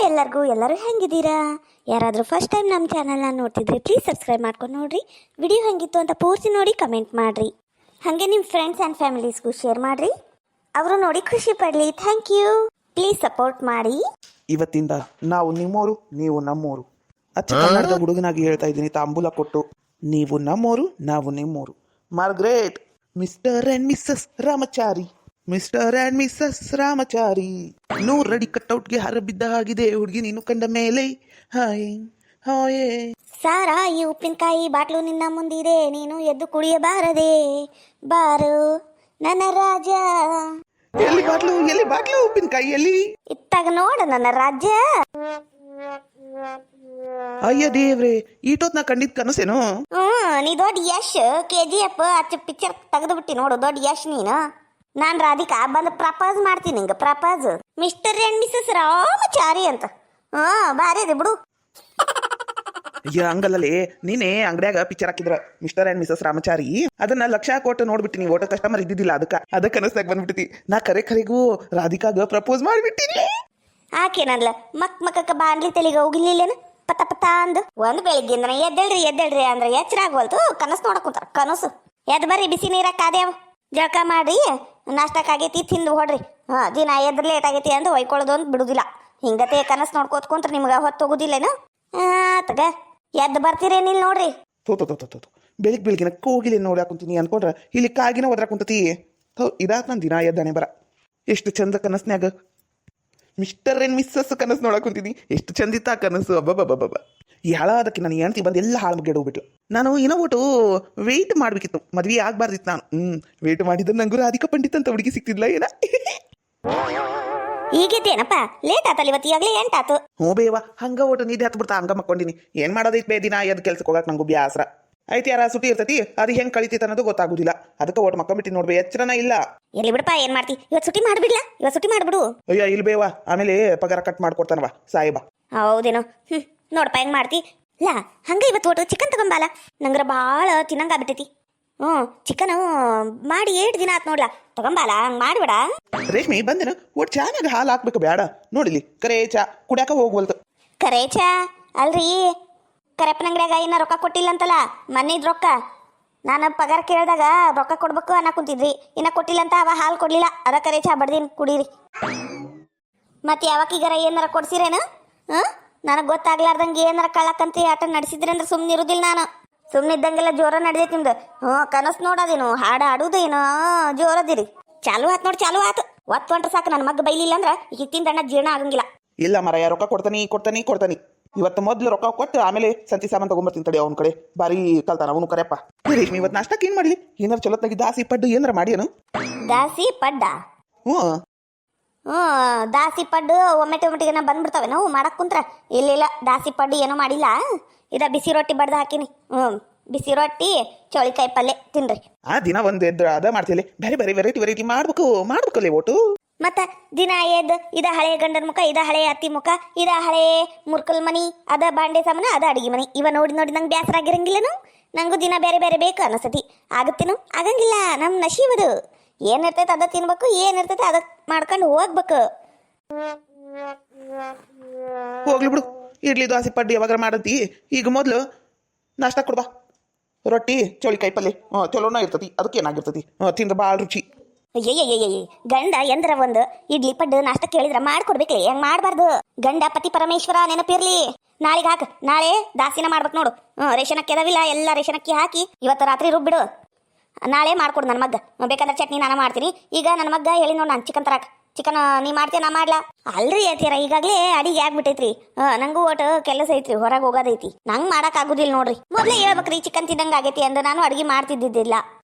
ಎಲ್ಲರೂ ಹೆಂಗಿದ್ದೀರಾ? ಯಾರಾದರೂ first time ನಮ್ಮ ಚಾನಲ್ನ ನೋಡ್ತಿದ್ರೆ ಪ್ಲೀಸ್ ಸಬ್ಸ್ಕ್ರೈಬ್ ಮಾಡ್ಕೊಂಡು ನೋಡ್ರಿ. ವಿಡಿಯೋ ಹೆಂಗಿತ್ತು ಅಂತ ಪೂರ್ತಿ ನೋಡಿ ಕಮೆಂಟ್ ಮಾಡಿರಿ. ಹಾಗೆ ನಿಮ್ಮ ಫ್ರೆಂಡ್ಸ್ ಆ್ಯಂಡ್ ಫ್ಯಾಮಿಲೀಸ್ಗೂ ಶೇರ್ ಮಾಡಿರಿ, ಅವರು ನೋಡಿ ಖುಷಿ ಪಡಲಿ. Thank you. ಪ್ಲೀಸ್ ಸಪೋರ್ಟ್ ಮಾಡಿ. ಇವತ್ತಿಂದ ನಾವು ನಿಮ್ಮೋರು, ನೀವು ನಮ್ಮೋರು. ಅಚ್ಚ ಕನ್ನಡದ ಹುಡುಗನಾಗಿ ಹೇಳ್ತಾ ಇದ್ದೀನಿ, ತಾಂಬೂಲ ಕೊಟ್ಟು. ನೀವು ನಮ್ಮೋರು, ನಾವು ನಿಮ್ಮೋರು. Margaret, Mr and missus Ramachari, Mr and missus Ramachari. ನೂರಡಿ ಕಟ್ಔಟ್ಗೆ ಹಾರ ಬಿದ್ದ ಹಾಗಿದೆ ಹುಡುಗಿ ನೀನು ಕಂಡ ಮೇಲೆ. ಹಾಯ್ ಹಾಯೇ ಸಾರಾ, ಈ ಉಪ್ಪಿನಕಾಯಿ ಬಾಟ್ಲು ನಿನ್ನ ಮುಂದಿದೆ, ನೀನು ಎದ್ದು ಕುಡಿಯಬಾರದೆ. ಬಾರು ನನ್ನ ರಾಜ. ಎಲ್ಲಿ ಬಾಟ್ಲು ಉಪ್ಪಿನಕಾಯಿ ಎಲ್ಲಿ? ಇತ್ತಾಗ ನೋಡ ನನ್ನ ರಾಜ್ಯ. ಅಯ್ಯ ದೇವ್ರೆ, ಈಟೋತ್ ನಾ ಕಂಡಿದ್ ಕನಸೇನು? ನೀ ದೊಡ್ಡ ಯಶ್. KGF ಅಚ್ಚ ಪಿಕ್ಚರ್ ತೆಗೆದು ಬಿಟ್ಟಿ ನೋಡು, ದೊಡ್ಡ ಯಶ್ ನೀನು. ನಾನ್ ರಾಧಿಕಾ ಬಂದು ಪ್ರಪೋಸ್ ಮಾಡ್ತೀನಿ ನಿಂಗೆ. Propose mister and missus Ramachari ಅಂತ. ಬಾರಿ ಇದೆ ಬಿಡು. ಅಯ್ಯ ಹಂಗಲ್ಲೇ, ನೀನೇ ಅಂಗಡಿಯಾಗ ಪಿಕ್ಚರ್ ಹಾಕಿದ್ರ ಮಿಸ್ಟರ್ ಆ್ಯಂಡ್ ಮಿಸಸ್ ರಾಮಚಾರಿ. ಅದನ್ನ ಲಕ್ಷ ಕೊಟ್ಟು ನೋಡ್ಬಿಟ್ಟಿನಿ, ಓಟೋ ಕಸ್ಟಮರ್ ಇದ್ದಿದ್ದಿಲ್ಲ, ಅದಕ್ಕೆ ಕನಸ್ದಾಗ ಬಂದ್ಬಿಟ್ಟಿತಿ. ನಾ ಕರೆಗೂ ರಾಧಿಕಾಗ ಪ್ರಪೋಸ್ ಮಾಡಿಬಿಟ್ಟಿನಿ. ಆಕೇನಲ್ಲ ಮಕ್ಕಕ್ಕ ಬಾಂಡ್ಲಿ ತೆಲಿಗ ಹೋಗಿರ್ಲಿಲ್ಲೇನು ಪತ ಪತ ಅಂದು. ಒಂದು ಬೆಳಿಗ್ಗೆಂದ್ರ ಎದ್ದೇಳ್ರಿ ಅಂದ್ರೆ ಎಚ್ಚರ ಆಗ್ವಲ್ತು. ಕನಸು ನೋಡಕ್ ಕುಂತಾರ. ಕನಸು ಎದ್ ಬರ್ರಿ, ಬಿಸಿ ನೀರಾಗ ಕಾದ್ಯಾವ, ಜಳಕ ಮಾಡ್ರಿ, ನಾಷ್ಟಕ್ಕಾಗೈತಿ, ತಿಂದು ಹೊಡ್ರಿ. ದಿನ ಎದ್ರ ಲೇಟ್ ಆಗೈತಿ ಅಂತ ಒಯ್ಕೊಳ್ಳೋದು ಅಂತ ಬಿಡುದಿಲ್ಲ. ಹಿಂಗತೆ ಕನಸು ನೋಡ್ಕೋತ ಕುಂತ್ರ ನಿಮ್ಗೆ ಹೊತ್ತು ಹೋಗುದಿಲ್ಲೇನು? ತಗ ಎದ್ದು ಬರ್ತೀರೇನಿಲ್ಲ ನೋಡ್ರಿ. ಬೆಳಿಗ್ಗೆ ಕೋಗಿಲೆ ನೋಡಾಕ್ ಕುಂತೀನಿ ಅನ್ಕೊಂಡ್ರ ಇಲ್ಲಿ ಕಾಗಿನ ಒದ್ರಾಕ್ ಕುಂತತಿ. ಇದಾತ್ ನನ್ ದಿನ ಎದ್ದಾನೆ ಬರ. ಎಷ್ಟು ಚಂದ ಕನಸ್ನ್ಯಾಗ ಮಿಸ್ಟರ್ ಆ್ಯಂಡ್ ಮಿಸ್ಸಸ್ ಕನಸು ನೋಡಕ್ ಕುಂತೀನಿ. ಎಷ್ಟು ಚಂದಿತ್ತ ಕನಸು. ಅಬ್ಬಬ್ಬಬ್ಬ. ಅದಕ್ಕೆ ನಾನು ಹೆಂಡ್ತಿ ಬಂದು ಎಲ್ಲ ಹಾಳು ಮುಗ್ಗೆಡ್ ಹೋಗ್ಬಿಟ್ಲು. ನಾನು ಇನ್ನೂ ಒಟ್ಟು ವೆಯ್ಟ್ ಮಾಡ್ಬೇಕಿತ್ತು, ಮದ್ವೆ ಆಗ್ಬಾರ್ದಿತ್ತು ನಾನು. ವೆಯ್ಟ್ ಮಾಡಿದ್ರೆ ನಂಗೂ ರಾಧಿಕಾ ಪಂಡಿತ್ ಅಂತ ಹುಡುಗಿ ಸಿಕ್ತಿದ್ಲ ಏನ. ಈಗಿದ್ದೇನಪ್ಪ, ಲೇಟ್ ಆತಲ್ಲ ಇವತ್ತು, ಈಗಾಗಲೇ 8 ಆತು. ಹ್ಞೂ ಬೇವ, ಹಂಗ ಒಟ್ಟು ನಿದ್ದೆ ಹತ್ತು ಬಿಡ್ತಾ ಹಂಗ ಮಕ್ಕೊಂಡಿನಿ. ಏನ್ ಮಾಡೋದೈತ್ ಬೇ, ದಿನ ಎದ್ದು ಕೆಲ್ಸಕ್ಕೆ ಹೋಗಕ್ ನಂಗೂ ಬ್ಯಾಸ್ರ ಐತಿ. ಯಾರ ಸುಟಿ ಇರ್ತೈತಿ, ಅದು ಹೆಂಗ್ ಕಳಿತೈತೆ ಅನ್ನೋದು ಗೊತ್ತಾಗುದಿಲ್ಲ. ಅದಕ್ಕೆ ಒಟ್ಟು ಮಕ್ಕೊಂಬಿಟ್ಟು ನೋಡ್ಬೇ, ಎಚ್ಚರನ ಇಲ್ಲ. ಎಲ್ಲಿ ಬಿಡಪ್ಪ, ಏನ್ ಮಾಡ್ತಿ, ಇವತ್ತು ಸುಟಿ ಮಾಡ್ಬಿಡ್ಲಾ? ಇವತ್ತು ಸುಟಿ ಮಾಡ್ಬಿಡು. ಅಯ್ಯ ಇಲ್ ಬೇವ, ಆಮೇಲೆ ಪಗಾರ ಕಟ್ ಮಾಡ್ಕೊಡ್ತಾನವ ಸಾಹೇಬ. ಹೌದೇನೋ? ನೋಡಪ್ಪ ಹೆಂಗ್ ಮಾಡ್ತಿ. ಇಲ್ಲ ಹಂಗ ಇವತ್ತು ಒಟ್ಟು ಚಿಕನ್ ತಗೊಂಬಾಲ, ನಂಗ್ರ ಭಾಳ ತಿನ್ನಂಗಾಗ್ಬಿಟ್ಟೈತಿ. ಚಿಕನ್ ಮಾಡಿ 8 ದಿನ ಆತ್ ನೋಡ್ಲಾ, ತಗೊಂಬಾಲ. ಹಂಗ್ ಮಾಡ್ಬೇಡ. ರೇಷ್ಮೆ ಬಂದೇನ, ಒಟ್ಟು ಚಾನಾಗ ಹಾಲು ಹಾಕ್ಬೇಕು ಬೇಡ? ನೋಡಿಲಿ ಕರೆ ಚಾ ಕುಡ್ಯಾಕ ಹೋಗ್ವಲ್ತು. ಕರೆ ಚಾ ಅಲ್ರಿ, ಕರೆಪ್ಪನ ಅಂಗಡಿಯಾಗ ಇನ್ನ ರೊಕ್ಕ ಕೊಟ್ಟಿಲ್ಲ ಅಂತಲ್ಲ, ಮನೆದ್ ರೊಕ್ಕ. ನಾನು ಪಗಾರ ಕೇಳಿದಾಗ ರೊಕ್ಕ ಕೊಡ್ಬೇಕು ಅನ್ನ ಕುಂತಿದ್ರಿ, ಇನ್ನ ಕೊಟ್ಟಿಲ್ಲ ಅಂತ ಅವ ಹಾಲು ಕೊಡ್ಲಿಲ್ಲ. ಅದ ಕರೆ ಚಾ ಬಡ್ದೀನಿ, ಕುಡೀರಿ. ಮತ್ತೆ ಯಾವಕ್ಕೀಗಾರ ಏನಾರ ಕೊಡ್ಸಿರೇನು? ನನಗೆ ಗೊತ್ತಾಗ್ಲಾರ್ದಂಗೆ ಏನಾರ ಕಳ್ಳಕ್ಕಂತ ಆಟ ನಡೆಸಿದ್ರಿ ಅಂದ್ರೆ ಸುಮ್ಮನೆ ಇರುದಿಲ್ಲ ನಾನು. ಸುಮ್ಮನೆ ಇದ್ದಂಗೆಲ್ಲ ಜೋರ ನಡೆದೈತಿ ನಿಮ್ದು. ಕನಸು ನೋಡೋದೇನು, ಹಾಡು ಆಡುದೇನು, ಜೋರದಿರಿ. ಚಾಲು ಆತ್ ನೋಡಿ, ಚಾಲು ಆತು. ಒತ್ತು ಹೊಂಟ್ರೆ ಸಾಕು, ನನ್ನ ಮಗ ಬೈಲಿಲ್ಲ ಅಂದ್ರೆ ಹಿಟ್ಟಿನ ದಂಡ ಜೀರ್ಣ ಆಗಂಗಿಲ್ಲ. ಇಲ್ಲ ಮರ, ರೊಕ್ಕ ಕೊಡ್ತಾನಿ. ಇವತ್ತು ಮೊದ್ಲು ರೊಕ್ಕ ಕೊಟ್ಟು ಆಮೇಲೆ ಸಂತಿ ಸಾಮಾನು ತಗೊಂಬರ್ತೀನಿ ತಡಿ. ಅವ್ನ ಕಡೆ ಬಾರಿ ಕಲ್ತಾನ ಅವನು. ಕರೆಯಪ್ಪ ರೇಷ್ಮೆ, ಇವತ್ತು ನಾಷ್ಟಕ್ಕೆ ಏನ್ ಮಾಡ್ಲಿ? ಏನಾರು ಚಲೋತ್ನಾಗಿ ದಾಸಿ ಪಡ್ಡು ಏನಾರ ಮಾಡಿಯನು? ದಾಸಿ ಪಡ್ಡ? ದಾಸಿ ಪಡ್ಡು ಒಮ್ಮೆಟಿಗೆ ಬಂದ್ಬಿಡ್ತಾವೆ ನಾವು ಮಾಡಕ್ ಕುಂತ್ರ. ಇಲ್ಲ ದಾಸಿ ಪಡ್ಡು ಏನೂ ಮಾಡಿಲ್ಲ. ಇದ ಬಿಸಿ ರೊಟ್ಟಿ ಬಡ್ದು ಹಾಕಿನಿ. ಬಿಸಿ ರೊಟ್ಟಿ ಚೌಳಿಕಾಯಿ ಪಲ್ಯ ತಿನ್ರಿ. ಆ ದಿನ ಒಂದು ಎದ್ದು ಅದ ಮಾಡ್ತೀವಿ, ಬೇರೆ ಬೇರೆ ವೆರೈಟಿ ಮಾಡ್ಬೇಕಲ್ಲೇ ಓಟು. ಮತ್ತ ದಿನ ಎದ್ದು ಇದ ಹಳೆ ಗಂಡನ ಮುಖ, ಇದ ಹಳೆ ಅತ್ತಿ ಮುಖ, ಇದ ಹಳೆ ಮುರ್ಕಲ್ ಮನಿ, ಅದ ಬಾಂಡೆ ಸಾಮಾನ, ಅದ ಅಡಿಗೆ ಮನಿ. ಇವ ನೋಡಿ ನಂಗೆ ಬ್ಯಾಸರ ಆಗಿರಂಗಿಲ್ಲನು. ನಂಗೂ ದಿನ ಬೇರೆ ಬೇರೆ ಬೇಕು ಅನಸತಿ. ಆಗತ್ತೇನು? ಆಗಂಗಿಲ್ಲ. ನಮ್ ನಶೀಬದು. ಏನಿರ್ತೈತೆ ಅದ ತಿನ್ಬೇಕು, ಏನಿರ್ತೈತೆ ಅದ ಮಾಡ್ಕೊಂಡು ಹೋಗ್ಬೇಕು. ಹೋಗ್ಲಿ ಬಿಡು, ಇಡ್ಲಿ ದೋಸೆ ಪಡ್ಡು ಯಾವಾಗ ಮಾಡಂತಿ. ಈಗ ಮೊದ್ಲು ನಾಷ್ಟ ಕೊಡ್ಬಾ, ರೊಟ್ಟಿ ಚೌಳಿಕಾಯಿ ಪಲ್ಯ ಚಲೋನ ಇರ್ತತಿ. ಅದಕ್ಕೆ ಏನಾಗಿರ್ತತಿ, ತಿಂದ್ರೆ ಭಾಳ ರುಚಿ. ಅಯ್ಯಯ್ಯಯ್ಯ, ಗಂಡ ಎಂದ್ರ ಒಂದು ಇಡ್ಲಿ ಪಡ್ಡು ನಾಷ್ಟ ಕೇಳಿದ್ರ ಮಾಡ್ಕೊಡ್ಬೇಕ್ಲಿ. ಹೆಂಗ್ ಮಾಡ್ಬಾರ್ದು. ಗಂಡ ಪತಿ ಪರಮೇಶ್ವರ ನೆನಪಿರ್ಲಿ. ನಾಳೆಗೆ ಹಾಕ, ನಾಳೆ ದಾಸಿನ ಮಾಡ್ಬೇಕು ನೋಡು. ರೇಷನ್ ಅಕ್ಕಿ ಅದಾವಿಲ್ಲ, ಎಲ್ಲ ರೇಷನ್ ಅಕ್ಕಿ ಹಾಕಿ ಇವತ್ತು ರಾತ್ರಿ ರುಬ್ಬಿಡು. ನಾಳೆ ಮಾಡ್ಕೊಡು ನನ್ನ ಮಗ್ಗ. ಬೇಕಾದ್ರೆ ಚಟ್ನಿ ನಾನು ಮಾಡ್ತೀನಿ. ಈಗ ನನ್ನ ಮಗ್ಗ ಹೇಳಿ ನೋಡಿ, ನಾನು ಚಿಕನ್ ತರಾಕ. ಚಿಕನ್ ನೀ ಮಾಡ್ತೀಯ, ನಾ ಮಾಡ್ಲಾ? ಅಲ್ರಿ ಐತಿರ, ಈಗಾಗಲೇ ಅಡಿಗೆ ಆಗ್ಬಿಟ್ಟೈತ್ರಿ. ನಂಗೂ ಒಟ್ಟು ಕೆಲಸ ಐತ್ರಿ, ಹೊರಗೆ ಹೋಗೋದೈತಿ. ನಂಗೆ ಮಾಡಕ್ ಆಗುದಿಲ್ಲ ನೋಡ್ರಿ. ಮೊದಲೇ ಹೇಳ್ಬೇಕ್ರಿ, ಚಿಕನ್ ತಿನ್ನಂಗ ಆಗೈತಿ ಅಂದ ನಾನು ಅಡಿಗೆ ಮಾಡ್ತಿದ್ದಿದ್ದಿಲ್ಲ.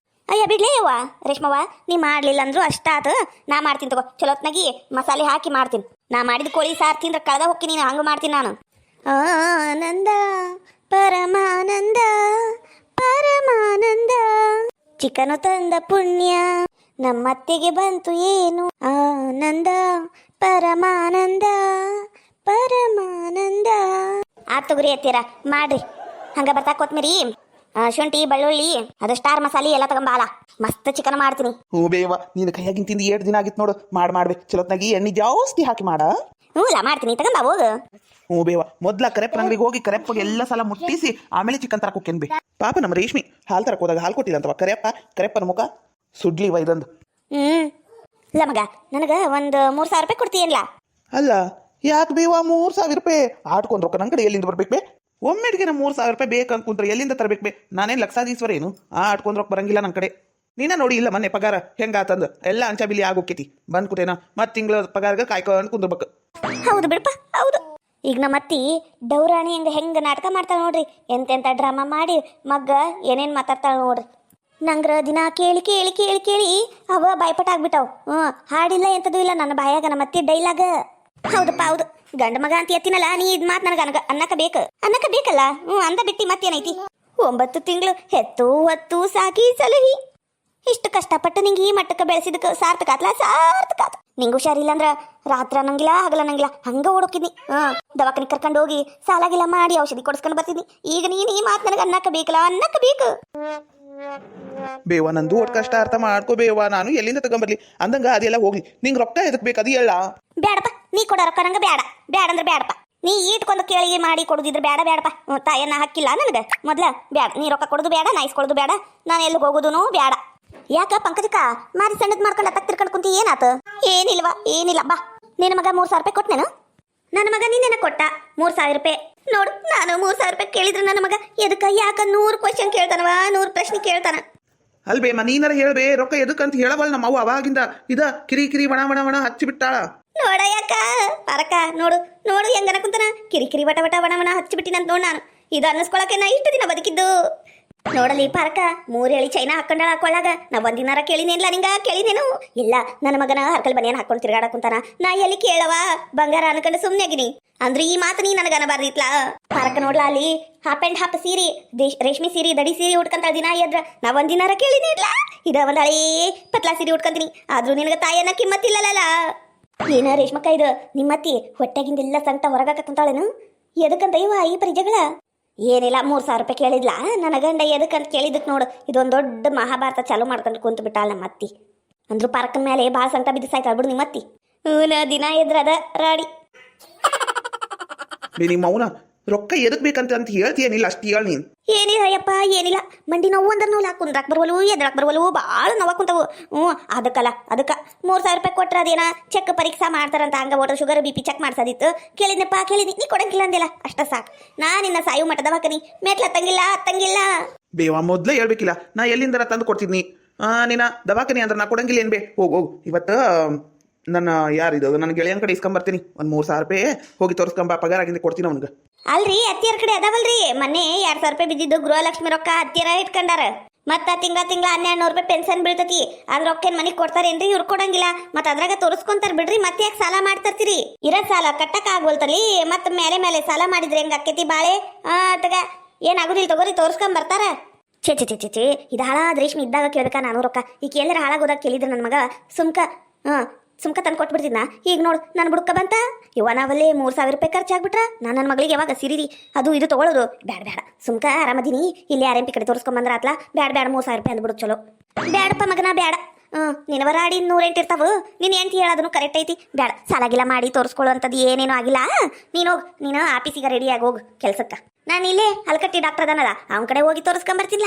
ಅಯ್ಯ ಬಿಡ್ಲೇ ಯವ್ವ ರೇಷ್ಮವ್ವ, ನೀ ಮಾಡ್ಲಿಲ್ಲ ಅಂದ್ರು ಅಷ್ಟಾತು. ನಾ ಮಾಡ್ತೀನಿ ತಗೋ, ಚಲೋತ್ನಾಗಿ ಮಸಾಲೆ ಹಾಕಿ ಮಾಡ್ತೀನಿ. ನಾ ಮಾಡಿದ ಕೋಳಿ ಸಾರು ತಿಂದ್ರೆ ಕಳೆದ ಹೋಗ್ತೀನಿ. ಹಂಗ ಮಾಡ್ತೀನಿ ನಾನು. ಆನಂದ ಪರಮಾನಂದ ಪರಮಾನಂದ, ಚಿಕನು ತಂದ ಪುಣ್ಯ ನಮ್ಮತ್ತೆಗೆ ಬಂತು ಏನು. ಆನಂದ ಪರಮಾನಂದ ಪರಮಾನಂದ. ತಗೋರಿ ಎತ್ತೀರ ಮಾಡ್ರಿ. ಹಂಗ ಬರ್ತಾ ಕೊತ್ಮಿರಿ, ಶುಂಠಿ, ಬೆಳ್ಳುಳ್ಳಿ, ಅದು ಸ್ಟಾರ್ ಮಸಾಲೆ ಎಲ್ಲ ತಗೊಂಬಾಲ. ಮಸ್ತ್ ಚಿಕನ್ ಮಾಡ್ತೀನಿ. ಹ್ಞೂ ಬೇವ, ನೀನು ಕೈಯಾಗಿನ ತಿಂದು 7 ದಿನ ಆಗಿತ್ತು ನೋಡು. ಮಾಡ್ಬೇಕು ಚಲೋತ್ನಾಗಿ ಎಣ್ಣೆ ಜಾಸ್ತಿ ಹಾಕಿ ಮಾಡ. ಹ್ಞೂಲ ಮಾಡ್ತೀನಿ ತಗೊಂಬ ಹೋಗು. ಹ್ಞೂ ಬೇವ ಮೊದ್ಲ ಕರೆಪ್ಪನ ಅಂಗಡಿಗೆ ಹೋಗಿ ಕರೆಪ್ಪಗೆ ಎಲ್ಲ ಸಲ ಮುಟ್ಟಿಸಿ ಆಮೇಲೆ ಚಿಕನ್ ತರಕ್ಕೆ ಹೋಗ್ತೇನೆ ಬೇ. ಪಾಪ ನಮ್ಮ ರೇಷ್ಮಿ ಹಾಲು ತರಕ್ಕೆ ಹೋದಾಗ ಹಾಲು ಕೊಟ್ಟಿಲ್ಲ ಕರೆಪ್ಪನ ಮುಖ ಸುಡ್ಲಿವ ಇದೊಂದು. ಇಲ್ಲ ಮಗ ನನಗೆ ಒಂದು 3,000 ರೂಪಾಯಿ ಕೊಡ್ತೀಯಲ್ಲ. ಅಲ್ಲ ಯಾಕೆ ಬೇವ 3,000 ರೂಪಾಯಿ ಆಟ್ಕೊಂಡ್ ರೊಕ್ಕ ನನ್ನ ಕಡೆ ಎಲ್ಲಿಂದ ಬರ್ಬೇಕು ಬೇ? ಒಮ್ಮೆಡ್ಗೆ ನಾ 3,000 ರೂಪಾಯಿ ಬೇಕಂತ ಎಲ್ಲಿಂದ ತರಬೇಕು ಬೇ? ನಾನೇನು ಲಕ್ಷಾಧೀಶ್ವರ ಏನು ಆಟ್ಕೊಂಡ್ ರೊಕ್ಕ ಬರಂಗಿಲ್ಲ ನನ್ನ ಕಡೆ. ನೀನ ನೋಡಿ ಇಲ್ಲ ಮೊನ್ನೆ ಪಗಾರ ಹೆಂಗಾತಂದು ಎಲ್ಲ ಅಂಚ ಬಿಲಿ ಆಗೋಕೇತಿ ಬಂದ್ ಕುಟೇನ ಮತ್ತೆ ತಿಂಗಳ ಪಗಾರಗ ಕಾಯ್ಕೊಂಡು ಕುಂದ್ರಬೇಕು. ಹೌದು ಬಿಡಪ್ಪ ಹೌದು. ಈಗ ನಮ್ಮ ಅತ್ತಿ ಡೌರಾಣಿ ಹೆಂಗೆ ನಾಟಕ ಮಾಡ್ತಾಳೆ ನೋಡ್ರಿ, ಎಂತೆಂಥ ಡ್ರಾಮಾ ಮಾಡಿ ಮಗ್ಗ ಏನೇನು ಮಾತಾಡ್ತಾಳೆ ನೋಡ್ರಿ. ನಂಗ್ರ ದಿನ ಕೇಳಿ ಕೇಳಿ ಕೇಳಿ ಕೇಳಿ ಅವ ಬಾಯ್ಪಟ ಆಗ್ಬಿಟ್ಟವು. ಹಾಡಿಲ್ಲ ಎಂಥದ್ದು ಇಲ್ಲ ನನ್ನ ಬಾಯಾಗ ನಮ್ಮ ಅತ್ತಿ ಡೈಲಾಗ. ಹೌದಪ್ಪ ಹೌದು. ಗಂಡ ಮಗ ಅಂತ ಎತ್ತಿನಲ್ಲ ನೀ ಇದು ಮಾತು ನನಗೆ ಅನ್ನಕ ಬೇಕಲ್ಲ. ಅಂದ ಬಿಟ್ಟು ಮತ್ತೇನೈತಿ? 9 ತಿಂಗಳು ಹೆತ್ತು ಹೊತ್ತು ಸಾಕಿ ಸಲಹಿ ಇಷ್ಟು ಕಷ್ಟಪಟ್ಟು ನಿಂಗೆ ಈ ಮಟ್ಟಕ್ಕೆ ಬೆಳೆಸಿದಕ್ಕೆ ಸಾರ್ಥಕ ಆತ. ನಿಂಗೆ ಹುಷಾರಿಲ್ಲ ಅಂದ್ರ ರಾತ್ರಿ ಅನ್ನಂಗಿಲ್ಲ ಹಗಲ ಅನ್ನಂಗಿಲ್ಲ ಹಂಗ ಓಡೋಕಿದ್ನಿ. ದವಾಖಾನಿಗೆ ಕರ್ಕೊಂಡು ಹೋಗಿ ಸಾಲಾಗಿಲ್ಲ ಮಾಡಿ ಔಷಧಿ ಕೊಡಿಸ್ಕೊಂಡು ಬರ್ತಿದ್ನಿ. ಈಗ ನೀನು ಈ ಮಾತು ನನಗೆ ಅನ್ನಕ್ಕೆ ಬೇಕು. ಬೇವ ನಂದು ಒಟ್ಟು ಕಷ್ಟ ಅರ್ಥ ಮಾಡ್ಕೋ ಬೇವ. ನಾನು ಎಲ್ಲಿಂದ ತಗೊಂಬರ್ಲಿ ಅಂದಂಗ ಅದೆಲ್ಲ ಹೋಗ್ಲಿ. ನಿಂಗೆ ರೊಕ್ಕ ಎದಕ್ ಬೇಕು ಅದು ಹೇಳ. ಬೇಡಪ್ಪ ನೀ ಕೊಡೋ ರೊಕ್ಕ ನಂಗೆ ಬೇಡ ಅಂದ್ರೆ ಬೇಡಪ್ಪ. ನೀ ಈಟ್ಕೊಂಡು ಕೇಳಿ ಮಾಡಿ ಕೊಡುದಿದ್ರೆ ಬೇಡಪ್ಪ. ತಾಯನ್ನ ಹಾಕಿಲ್ಲ ನನಗೆ ಮೊದ್ಲ ಬೇಡ. ನೀ ರೊಕ್ಕ ಕೊಡೋದು ಬೇಡ, ನಾ ಇಸ್ಕೊಳೋದು ಬೇಡ, ನಾನು ಎಲ್ಲಿಗೆ ಹೋಗೋದು ಬೇಡ. ಯಾಕ ಪಂಕಜಕ್ಕ ಮಾರಿ ಸಣ್ಣದ್ ಮಾಡ್ಕೊಂಡು ಅತ್ತಕ್ ತಿರ್ಕೊಂಡು ಕುಂತಿ ಏನಾತ? ಏನಿಲ್ಲ ಬಾ. ನಿನ್ನ ಮಗ 3,000 ರೂಪಾಯಿ ಕೊಟ್ಟನೇನು? ನನ್ನ ಮಗ ನಿನ್ನೇನ ಕೊಟ್ಟ 3,000 ರೂಪಾಯಿ. ನೋಡು ನಾನು 3,000 ರೂಪಾಯಿ ಕೇಳಿದ್ರೆ ನನ್ನ ಮಗ ಎದಕ್ಕ ಯಾಕ 100 ಕ್ವಶನ್ ಕೇಳ್ತಾನವ, 100 ಪ್ರಶ್ನೆ ಕೇಳ್ತಾನ. ಅಲ್ಬೇ ನೀನಾರ ಹೇಳ್ಬೇ ರೊಕ್ಕ ಎದಕ್ಕಂತ ಹೇಳವಲ್ಲ ನಮ್ಮ ಅವ್ವ ಅವಾಗಿಂದ ಇದ ಕಿರಿ ವಣ ಹಚ್ಚಿ ಬಿಟ್ಟಾಳ. ನೋಡ ಯಾಕ ಪರಕ ನೋಡು ಹೆಂಗನ ಕುಂತನ ಕಿರಿಕಿರಿ ವಟ ಹಚ್ಚಿ ಬಿಟ್ಟಿನಂತ ನೋಡ್ ನಾನು. ಇದು ಅನ್ನಿಸ್ಕೊಳಕ್ಕೆ ನಾ ಇಷ್ಟು ದಿನ ಬದುಕಿದ್ದು. ನೋಡಲಿ ಪಾರ್ಕ 3 ಎಳಿ ಚೈನಾ ಹಾಕೊಂಡಾಳ ಹಾಕೊಳ್ಳಾಗ ನಾ ಒಂದಿನಾರ ಕೇಳಿನೇನ್ಲ ಕೇಳಿನೇನು ಇಲ್ಲ. ನನ್ನ ಮಗನ ಹರ್ಕಲ್ ಬನಿಯನ್ ಹಾಕೊಂಡು ತಿರ್ಗಾಡ ಕುಂತಾನ. ನಾ ಎಲ್ಲಿ ಕೇಳವ ಬಂಗಾರ ಅನ್ಕೊಂಡು ಸುಮ್ಮನೆ ಆಗಿನಿ. ಅಂದ್ರೆ ಈ ಮಾತು ನೀ ನನಗೆ ಅನಬಾರ್ದಿತ್ಲ. ಪಾರ್ಕ ನೋಡ್ಲಾ ಅಲ್ಲಿ ಹಾಫ್ ಅಂಡ್ ಹಾಫ್ ಸೀರೆ ರೇಷ್ಮೆ ಸೀರೆ ದಡಿ ಸೀರೆ ಉಟ್ಕೊಂತ ದಿನ ಎದ್ರ ನಾ ಒಂದಿನಾರ ಕೇಳಿನೇ ಇಲ್ಲ. ಇದ ಒಂದ್ ಹಳೇ ಪತ್ಲಾ ಸೀರೆ ಉಟ್ಕೊಂತೀನಿ. ಆದ್ರೂ ನಿನಗೆ ತಾಯನ್ನ ಕಿಮ್ಮತ್ತಿಲ್ಲಲ್ಲ. ಏನ ರೇಷ್ಮಕ್ಕ ಇದು ನಿಮ್ಮತ್ತಿ ಹೊಟ್ಟೆಗಿಂದೆಲ್ಲ ಸಂಕಟ ಹೊರಗಾಕ ಕುಂತಾಳೇನು? ಎದಕ್ಕಂತ ಇವ ಈ ಪರಿಜಗಳ? ಏನಿಲ್ಲ 3,000 ರೂಪಾಯಿ ಕೇಳಿದ್ಲ ನನ್ನ ಗಂಡ. ಎದಕ್ಕಂತ ಕೇಳಿದಕ್ಕೆ ನೋಡು ಇದೊಂದು ದೊಡ್ಡ ಮಹಾಭಾರತ ಚಾಲು ಮಾಡ್ಕೊಂಡು ಕುಂತು ಬಿಟ್ಟಾಳ ನಮ್ಮ ಅತ್ತಿ. ಅಂದ್ರೂ ಪಾರ್ಕನ ಮೇಲೆ ಭಾಳ ಸಂಕಟ ಬಿದ್ದು ಸಾಯ್ತಾಳ ಬಿಡು ನಿಮ್ಮ ಅತ್ತಿ. ದಿನ ಎದ್ರದ ರಾಡಿ ನಿಮ್ಮ ಮೌನ ರೊಕ್ಕ ಎದಕ್ ಬೇಕಂತ ಹೇಳ್ತೀಯನಿಲ್ಲ ಅಷ್ಟು ಹೇಳ ನೀನು. ಏನಿಲ್ಲ ಅಯ್ಯಪ್ಪ ಏನಿಲ್ಲ. ಮಂಡಿ ನೋವು ಅಂದ್ರೆ ನೋವು ಕುಂದ್ರಾಕ್ ಬರ್ವಲ್ವು ಎದ್ರಾಕ್ ಬರ್ವಲ್ವು ಭಾಳ ನೋವ ಕುಂತವು. ಅದಕ್ಕೆ 3,000 ರೂಪಾಯಿ ಕೊಟ್ರ ಅದೇನ ಚೆಕ್ ಪರೀಕ್ಷಾ ಮಾಡ್ತಾರಂತ ಹಂಗ ಓಟರ್ ಶುಗರ್ BP ಚೆಕ್ ಮಾಡ್ಸೋದಿತ್ತು. ಕೇಳಿದ್ನಿ ನೀ ಕೊಡಂಗಿಲ್ಲ ಅಂದಿಲ್ಲ ಅಷ್ಟ ಸಾಕು. ನಾ ನಿನ್ನ ಸಾಯು ಮಠದ ಬಾಕನಿ ಮೆಟ್ಲ ಹತ್ತಂಗಿಲ್ಲ. ಬೇವ ಮೊದ್ಲೇ ಹೇಳ್ಬೇಕಿಲ್ಲ ನಾ ಎಲ್ಲಿಂದರ ತಂದು ಕೊಡ್ತಿದ್ನಿ. ನೀನ ದವಾಖಾನಿ ಅಂದ್ರೆ ನಾ ಕೊಡಂಗಿಲ್ಲ ಏನ್ ಬೇ. ಹೋಗು ಇವತ್ತು ನನ್ನ ಯಾರಿದು ನನ್ನ ಗೆಳೆಯನ ಕಡೆ ಇಸ್ಕೊಂಬರ್ತೀನಿ. ಒಂದು 3,000 ರೂಪಾಯಿ ಹೋಗಿ ತೋರಿಸ್ಕೊಂಬ ಪಗಾರ ಆಗಿಂದ ಕೊಡ್ತೀನಿ ಅವ್ನಿಗೆ. ಅಲ್ರಿ ಅತ್ತಿಯರ ಕಡೆ ಅದಾವಲ್ರಿ ಮೊನ್ನೆ 2,000 ರೂಪಾಯಿ ಬಿದ್ದಿದ್ದು ಗೃಹಲಕ್ಷ್ಮಿ ರೊಕ್ಕ ಅತ್ತಿಯರ ಇಟ್ಕೊಂಡಾರ. ಮತ್ತ ತಿಂಗಳ 1,200 ರೂಪಾಯಿ ಪೆನ್ಷನ್ ಬೀಳ್ತತಿ. ಅದ್ರ ರೊಕ್ಕ ಮನೆಗೆ ಕೊಡ್ತಾರೇನ್ರಿ? ಇವ್ರು ಕೊಡಂಗಿಲ್ಲ. ಮತ್ತ ಅದ್ರಾಗ ತೋರಿಸ್ಕೊಂತಾರ ಬಿಡ್ರಿ. ಮತ್ತೆ ಯಾಕೆ ಸಾಲ ಮಾಡ್ತರ್ತೀರಿ? ಇರೋ ಸಾಲ ಕಟ್ಟಕ್ ಆಗ್ಬೋಲ್ತಲ್ಲಿ ಮತ್ತ ಮೇಲೆ ಸಾಲ ಮಾಡಿದ್ರೆ ಹೆಂಗ ಆಕೇತಿ ಬಾಳೆ ತಗ ಏನಾಗುದಿಲ್ಲ ತಗೋರಿ ತೋರಿಸ್ಕೊಂಡ್ ಬರ್ತಾರ. ಚೇ ಇದು ಹಾಳಾದ ರೇಷ್ಮೆ ಇದ್ದಾಗ ಕೇಳಕ ನಾನು ರೊಕ್ಕ ಈಗ ಎಲ್ಲರ ಹಾಳಾಗೋದಾಗ ಕೇಳಿದ್ರೆ ನನ್ನ ಮಗ ಸುಮ್ಕ ತಂದು ಕೊಟ್ಬಿಡ್ತಿದ್ನ. ಈಗ ನೋಡು ನಾನು ಬುಡ್ಕ ಬಂತ ಇವ ನಾವಲ್ಲೇ 3,000 ರೂಪಾಯಿ ಖರ್ಚಾಗ್ಬಿಟ್ರ ನನ್ನ ಮಗಳಿಗೆ ಯಾವಾಗ ಸಿರಿರಿ ಅದು ಇದು ತಗೊಳ್ಳೋದು ಬೇಡ. ಸುಮ್ಕ ಆರಾಮದಿನಿ ಇಲ್ಲಿ RMP ಕಡೆ ತೋರಿಸ್ಕೊಂಬಂದ್ರ ಆತ್ಲ. ಬೇಡ 3,000 ರೂಪಾಯಿ ಅಂದ್ಬಿಡು ಚಲೋ. ಬೇಡಪ್ಪ ಮಗನ ಬೇಡ. ನಿನವರ ಆಡಿ 108 ಇರ್ತಾವು. ನೀನು ಎಂತ ಹೇಳೋದನ್ನು ಕರೆಕ್ಟ್ ಐತಿ. ಬೇಡ ಸಾಲಾಗಿಲ್ಲ ಮಾಡಿ ತೋರಿಸ್ಕೊಳ್ಳುವಂಥದ್ದು ಏನೇನೋ ಆಗಿಲ್ಲ. ನೀನು ಆಫೀಸಿಗೆ ರೆಡಿಯಾಗಿ ಹೋಗು ಕೆಲ್ಸಕ್ಕೆ. ನಾನು ಇಲ್ಲೇ ಹಲ್ಕಟ್ಟಿ ಡಾಕ್ಟರ್ ಅದನ್ನಲ್ಲ ಅವನ ಕಡೆ ಹೋಗಿ ತೋರಿಸ್ಕೊಂಬರ್ತಿಲ್ಲ.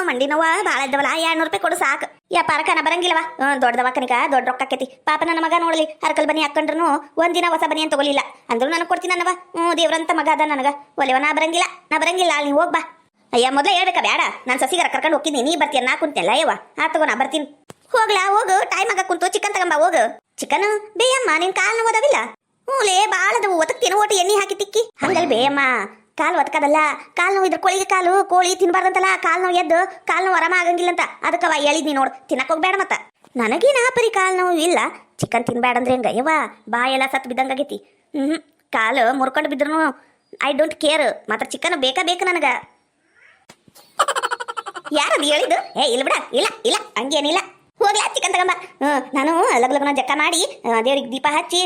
ಮಂಡಿ ನೋವ ಭಾಳ ಇದ್ದವಲ್ಲ 200 ರೂಪಾಯಿ ಕೊಡು ಸಾಕು. ಪಾರಕನ ಬರಂಗಿಲ್ಲವ ದೊಡ್ಡ ದವಾಖಾನಿಗ ದೊಡ್ಡ ರೊಕ್ಕ ಆಕೈತಿ. ಪಾಪ ನನ್ನ ಮಗ ನೋಡಲಿ ಹರ್ಕಲ್ ಬನಿ ಹಾಕೊಂಡ್ರು ಒಂದಿನ ಹೊಸ ಬನಿ ಅಂತ ತಗೊಲಿಲ್ಲ ಅಂದ್ರೂ ನನಗೆ ಕೊಡ್ತೀನಿ ಅನ್ನವ. ದೇವ್ರಂತ ಮಗ ಅದ ನನಗ ಒಲೆವ ನಾ ಬರಂಗಿಲ್ಲ ಅಲ್ಲಿ ಹೋಗ್ಬಾ. ಅಯ್ಯ ಮೊದಲೇ ಹೇಳ್ಬೇಕಾ ಬೇಡ. ನಾನು ಸಸಿಗಾರ ಕರ್ಕೊಂಡು ಹೋಗ್ತೀನಿ ನೀ ಬರ್ತೀಯ ನಾ ಕುಂತೆಲ್ಲ ಯವ್ವ ತಗೋ ನಾ ಬರ್ತೀನಿ. ಹೋಗು ಟೈಮ್ ಆಗ ಕುಂತು ಚಿಕನ್ ತಗೊಂಬ ಹೋಗು. ಚಿಕನ್ ಬೇಯಮ್ಮ ನಿನ್ ಕಾಲ್ ನೋವೋದವಿಲ್ಲ? ಹ್ಞೂಲೇ ಭಾಳದವು ಒತ್ತಕ್ತೇನು ಓಟು ಎಣ್ಣೆ ಹಾಕಿ ತಿಕ್ಕಿ ಹಂಗಲ್ ಬೇಯಮ್ಮ. ಕಾಲು ಒತ್ಕದಲ್ಲ ಕಾಲು ನೋವು ಇದ್ರ ಕೋಳಿ ತಿನ್ಬಾರ್ದಂತಲ್ಲ. ಕಾಲು ನೋವು ಎದ್ದು ಕಾಲು ನೋವು ಆರಾಮ ಆಗಂಗಿಲ್ಲಂತ ಅದಕ್ಕವ ಹೇಳಿದ್ನಿ ನೋಡು ತಿನ್ನಕ್ ಹೋಗ್ಬೇಡ. ಮತ್ತ ನನಗೇನ ಪರಿ ಕಾಲು ನೋವು ಇಲ್ಲ. ಚಿಕನ್ ತಿನ್ಬೇಡ ಅಂದ್ರೆ ಹೆಂಗ ಯವ್ವ ಬಾಯೆಲ್ಲ ಸತ್ತು ಬಿದ್ದಂಗಾಗೈತಿ. ಕಾಲು ಮುರ್ಕೊಂಡು ಬಿದ್ರು ಐ ಡೋಂಟ್ ಕೇರ್. ಮಾತ್ರ ಚಿಕನ್ ಬೇಕು ನನಗ. ಯಾರದು ಹೇಳಿದ್ದು? ಇಲ್ಲ ಬಿಡ ಇಲ್ಲ ಹಂಗೇನಿಲ್ಲ. ಹೋಗ್ಲಾ ಚಿಕನ್ ತಗೊಂಬ. ನಾನು ಲಗುನ ಜಕ್ಕ ಮಾಡಿ ದೇವ್ರಿಗೆ ದೀಪ ಹಚ್ಚಿ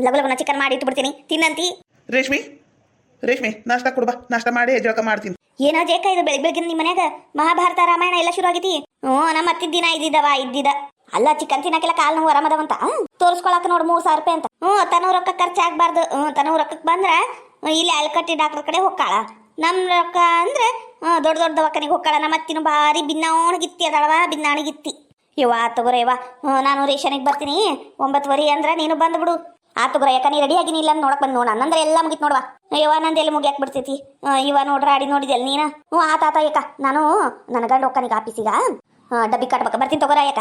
ಲಗುನ ಚಿಕನ್ ಮಾಡಿ ಇಟ್ಬಿಡ್ತೀನಿ ತಿನ್ನಂತಿ. ರೇಷ್ಮೆ ನಾಷ್ಟ ಕೊಡ್ಬಾ. ನಾಷ್ಟ ಮಾಡಿ ಜಳಕ ಮಾಡ್ತೀನಿ. ಏನೋ ಜೇಕ ಇದು ಬೆಳಗ್ಗೆ ನಿಮ್ಮ ಮನ್ಯಾಗ ಮಹಾಭಾರತ ರಾಮಾಯಣ ಎಲ್ಲ ಶುರು ಆಗೈತಿ. ನಮ್ಮ ಅತ್ತಿದ್ದ ದಿನ ಇದ್ದಿದ್ದ ಅಲ್ಲ ಚಿಕನ್ ತಿನ್ನಕ್ಕೆಲ್ಲ ಕಾಲು ನೋವು ಆರಾಮದವಂತ ತೋರಿಸ್ಕೊಳಕ್ ನೋಡು 3,000 ರೂಪಾಯಿ ಅಂತ. ತನವ್ ರೊಕ್ಕ ಖರ್ಚಾಗ್ಬಾರ್ದು. ತನವ್ ರೊಕ್ಕಕ್ಕೆ ಬಂದ್ರೆ ಇಲ್ಲಿ ಅಲ್ಕಟ್ಟಿ ಡಾಕ್ಟರ್ ಕಡೆ ಹೋಗ್ಕಾಳ. ನಮ್ ರೊಕ್ಕ ಅಂದ್ರೆ ದೊಡ್ಡ ದೊಡ್ಡ ದವಾಖಾನಿಗೆ ಹೋಗ್ಕಾಳ. ನಮ್ಮ ಅತ್ತಿನೂ ಭಾರಿ ಭಿನ್ನಾವಣಗಿತ್ತಿ ಅದಳವ, ಭಿನ್ನಾವಣಗಿತ್ತಿ. ಇವ ತಗೋರ ಇವ, ನಾನು ರೇಷನಿಗೆ ಬರ್ತೀನಿ 9:15 ಅಂದ್ರೆ ನೀನು ಬಂದ್ಬಿಡು. ತಗೋರ, ಯಾಕ ನೀ ರೆಡಿ ಆಗಿನಿ ಇಲ್ಲ ನೋಡಕ್ ಬಂದು ನೋಡ ಅಂದ್ರೆ ಎಲ್ಲ ಮುಗಿತ್ ನೋಡ್ವಾ. ಇವ ನಂದು ಎಲ್ಲಿ ಮುಗಿಯಾಕ್ ಬಿಡ್ತೈತಿ. ಇವ ನೋಡ್ರ ಅಡಿ ನೋಡಿದ್ಯಲ್ಲ ನೀನು. ಆತ ಯಾಕ ನಾನು ನನ್ನ ಗಂಡ ಹೋಗ್ಕಾನಿಗೆ ಆಫೀಸಿಗ ಡಬ್ಬಿ ಕಟ್ಬೇಕ. ಬರ್ತೀನಿ ತಗೋರ ಯಾಕ.